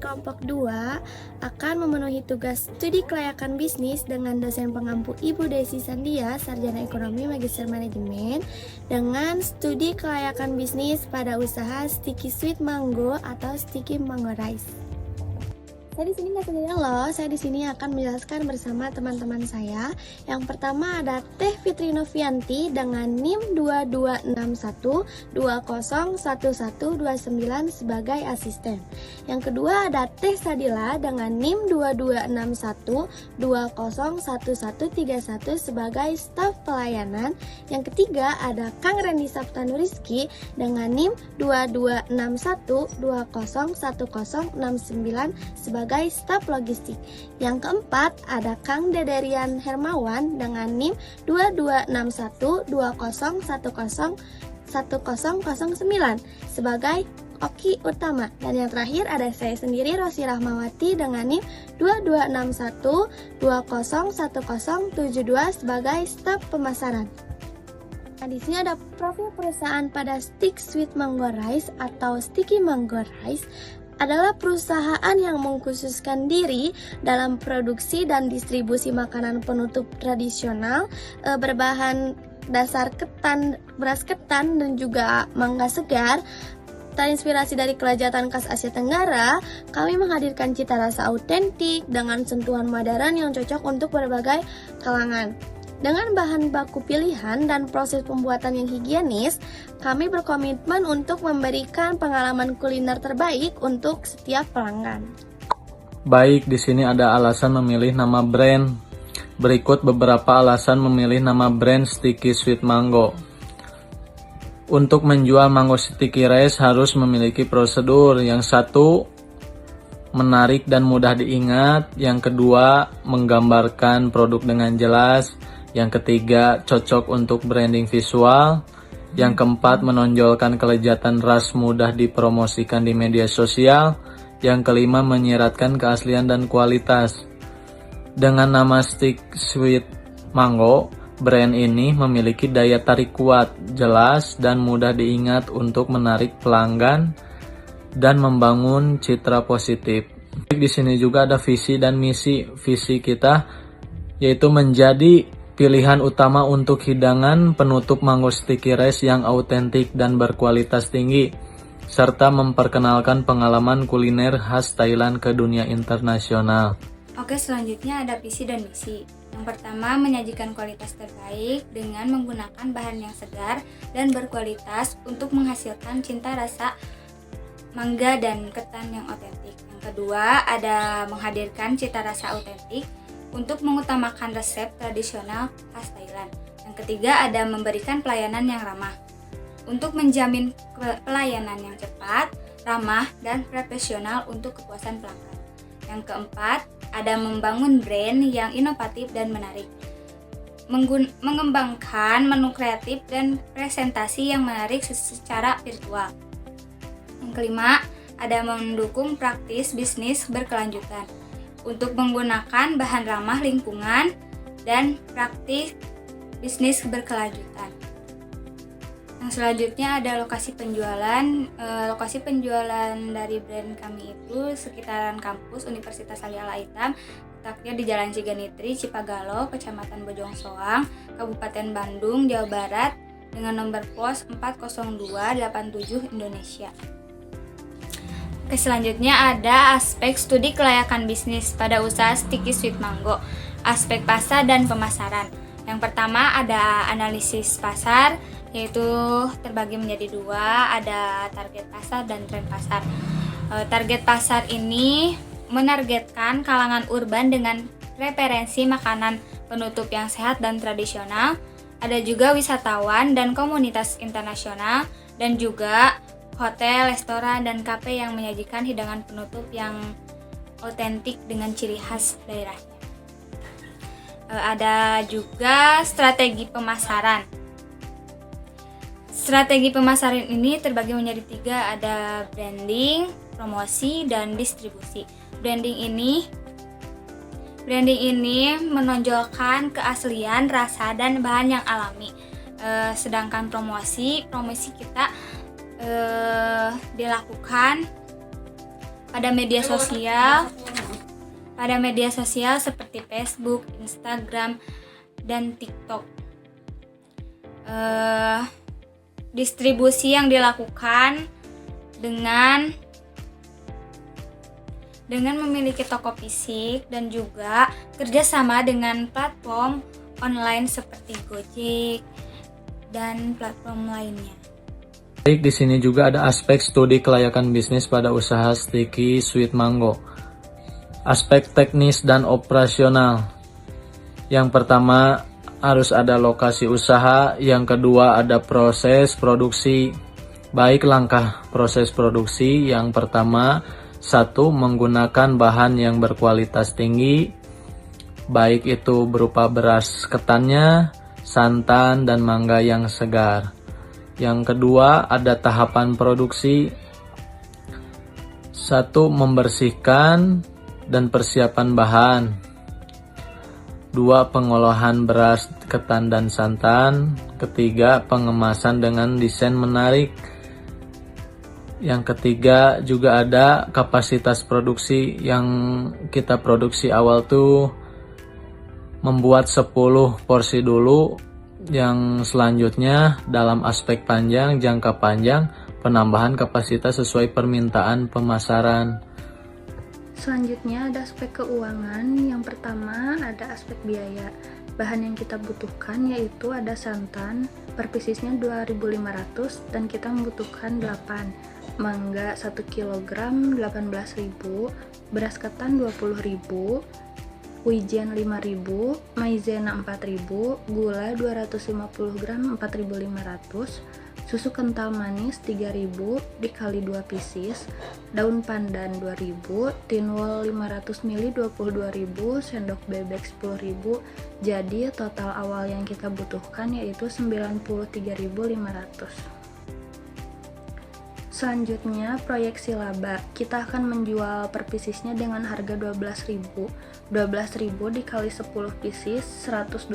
kelompok 2 akan memenuhi tugas studi kelayakan bisnis dengan dosen pengampu Ibu Desi Sandia, Sarjana Ekonomi Magister Manajemen, dengan studi kelayakan bisnis pada usaha Sticky Sweet Mango atau Sticky Mango Rice. Saya di sini nggak sendirian loh, saya di sini akan menjelaskan bersama teman-teman saya. Yang pertama ada Teh Fitri Novianti dengan NIM 2261201129 sebagai asisten. Yang kedua ada Teh Sadila dengan NIM 2261201131 sebagai staf pelayanan. Yang ketiga ada Kang Randy Saptanuriski dengan NIM 2261201069 sebagai staf logistik. Yang keempat ada Kang Dederian Hermawan dengan NIM 226120101009 sebagai Oki Utama. Dan yang terakhir ada saya sendiri, Rosi Rahmawati dengan NIM 2261201072 sebagai staf pemasaran. Nah, di sini ada profil perusahaan pada Stick Sweet Mango Rice atau Sticky Mango Rice adalah perusahaan yang mengkhususkan diri dalam produksi dan distribusi makanan penutup tradisional berbahan dasar ketan, beras ketan dan juga mangga segar. Terinspirasi dari kelezatan khas Asia Tenggara, kami menghadirkan cita rasa autentik dengan sentuhan modern yang cocok untuk berbagai kalangan. Dengan bahan baku pilihan dan proses pembuatan yang higienis, kami berkomitmen untuk memberikan pengalaman kuliner terbaik untuk setiap pelanggan. Baik, di sini ada alasan memilih nama brand. Berikut beberapa alasan memilih nama brand Sticky Sweet Mango. Untuk menjual Mango Sticky Rice harus memiliki prosedur. Yang satu, menarik dan mudah diingat. Yang kedua, menggambarkan produk dengan jelas. Yang ketiga, cocok untuk branding visual. Yang keempat, menonjolkan kelezatan ras mudah dipromosikan di media sosial. Yang kelima, menyiratkan keaslian dan kualitas. Dengan nama Stick Sweet Mango, brand ini memiliki daya tarik kuat, jelas, dan mudah diingat untuk menarik pelanggan dan membangun citra positif. Di sini juga ada visi dan misi. Visi kita yaitu menjadi pilihan utama untuk hidangan penutup Mango Sticky Rice yang autentik dan berkualitas tinggi, serta memperkenalkan pengalaman kuliner khas Thailand ke dunia internasional. Oke, selanjutnya ada visi dan misi. Yang pertama, menyajikan kualitas terbaik dengan menggunakan bahan yang segar dan berkualitas untuk menghasilkan cita rasa mangga dan ketan yang otentik. Yang kedua, ada menghadirkan cita rasa otentik untuk mengutamakan resep tradisional khas Thailand. Yang ketiga, ada memberikan pelayanan yang ramah untuk menjamin pelayanan yang cepat, ramah, dan profesional untuk kepuasan pelanggan. Yang keempat, ada membangun brand yang inovatif dan menarik, mengembangkan menu kreatif dan presentasi yang menarik secara virtual. Yang kelima, ada mendukung praktis bisnis berkelanjutan untuk menggunakan bahan ramah lingkungan dan praktik bisnis berkelanjutan. Yang selanjutnya ada lokasi penjualan. Lokasi penjualan dari brand kami itu sekitaran kampus Universitas Ali Al-Aitam, letaknya di Jalan Ciganitri, Cipagalo, Kecamatan Bojong Soang, Kabupaten Bandung, Jawa Barat, dengan nomor pos 40287 Indonesia. Oke, selanjutnya ada aspek studi kelayakan bisnis pada usaha Sticky Sweet Mango, aspek pasar dan pemasaran. Yang pertama ada analisis pasar, yaitu terbagi menjadi dua, ada target pasar dan tren pasar. Target pasar ini menargetkan kalangan urban dengan preferensi makanan penutup yang sehat dan tradisional. Ada juga wisatawan dan komunitas internasional, dan juga hotel, restoran, dan kafe yang menyajikan hidangan penutup yang otentik dengan ciri khas daerahnya. Ada juga strategi pemasaran. Strategi pemasaran ini terbagi menjadi tiga, ada branding, promosi, dan distribusi. Branding ini menonjolkan keaslian, rasa, dan bahan yang alami. Sedangkan promosi kita dilakukan pada media sosial seperti Facebook, Instagram, dan TikTok. Distribusi yang dilakukan dengan memiliki toko fisik dan juga kerjasama dengan platform online seperti Gojek dan platform lainnya. Baik, di sini juga ada aspek studi kelayakan bisnis pada usaha Sticky Sweet Mango. Aspek teknis dan operasional. Yang pertama, harus ada lokasi usaha. Yang kedua, ada proses produksi. Baik, langkah proses produksi. Yang pertama, 1. Menggunakan bahan yang berkualitas tinggi, baik itu berupa beras ketannya, santan, dan mangga yang segar. Yang kedua, ada tahapan produksi. 1. Membersihkan dan persiapan bahan. 2. Pengolahan beras, ketan, dan santan. Ketiga, pengemasan dengan desain menarik. Yang ketiga, juga ada kapasitas produksi. Yang kita produksi awal tuh membuat 10 porsi dulu. Yang selanjutnya dalam aspek panjang, jangka panjang, penambahan kapasitas sesuai permintaan pemasaran. Selanjutnya ada aspek keuangan. Yang pertama ada aspek biaya. Bahan yang kita butuhkan yaitu ada santan, per piecesnya 2.500 dan kita membutuhkan 8. Mangga 1 kg 18.000, beras ketan 20.000, wijen 5.000, maizena 4.000, gula 250 gram 4.500, susu kental manis 3.000 dikali 2 pieces, daun pandan 2.000, tin wool 500 ml 22.000, sendok bebek 10.000. Jadi total awal yang kita butuhkan yaitu 93.500. Selanjutnya proyeksi laba. Kita akan menjual per piecesnya dengan harga 12.000. 12.000 dikali 10 pieces 120.000.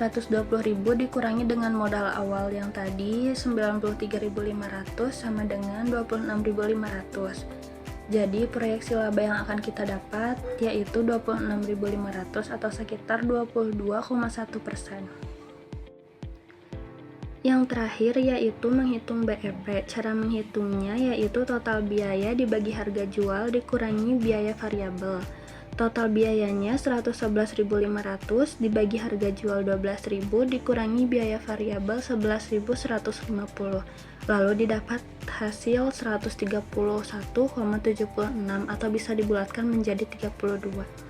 120.000 dikurangi dengan modal awal yang tadi 93.500 sama dengan 26.500. Jadi proyeksi laba yang akan kita dapat yaitu 26.500 atau sekitar 22,1%. Yang terakhir yaitu menghitung BEP. Cara menghitungnya yaitu total biaya dibagi harga jual dikurangi biaya variabel. Total biayanya 111.500 dibagi harga jual 12.000 dikurangi biaya variabel 11.150. Lalu didapat hasil 131,76 atau bisa dibulatkan menjadi 32.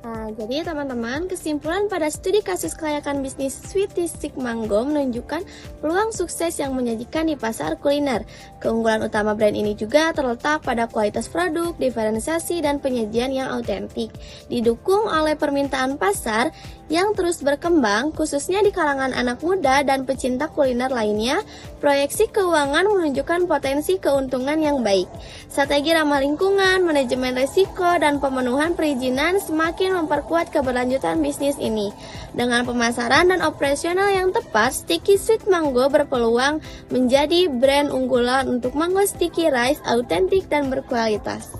Nah, jadi teman-teman, kesimpulan pada studi kasus kelayakan bisnis Sweety Stick Mango menunjukkan peluang sukses yang menyajikan di pasar kuliner. Keunggulan utama brand ini juga terletak pada kualitas produk, diferensiasi, dan penyajian yang autentik. Didukung oleh permintaan pasar yang terus berkembang, khususnya di kalangan anak muda dan pecinta kuliner lainnya, proyeksi keuangan menunjukkan potensi keuntungan yang baik. Strategi ramah lingkungan, manajemen risiko, dan pemenuhan perizinan semakin memperkuat keberlanjutan bisnis ini. Dengan pemasaran dan operasional yang tepat, Sticky Sweet Mango berpeluang menjadi brand unggulan untuk mango sticky rice autentik dan berkualitas.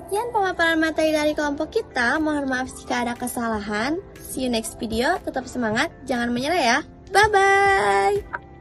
Sekian pemaparan materi dari kelompok kita. Mohon maaf jika ada kesalahan. See you next video. Tetap semangat, jangan menyerah ya. Bye-bye.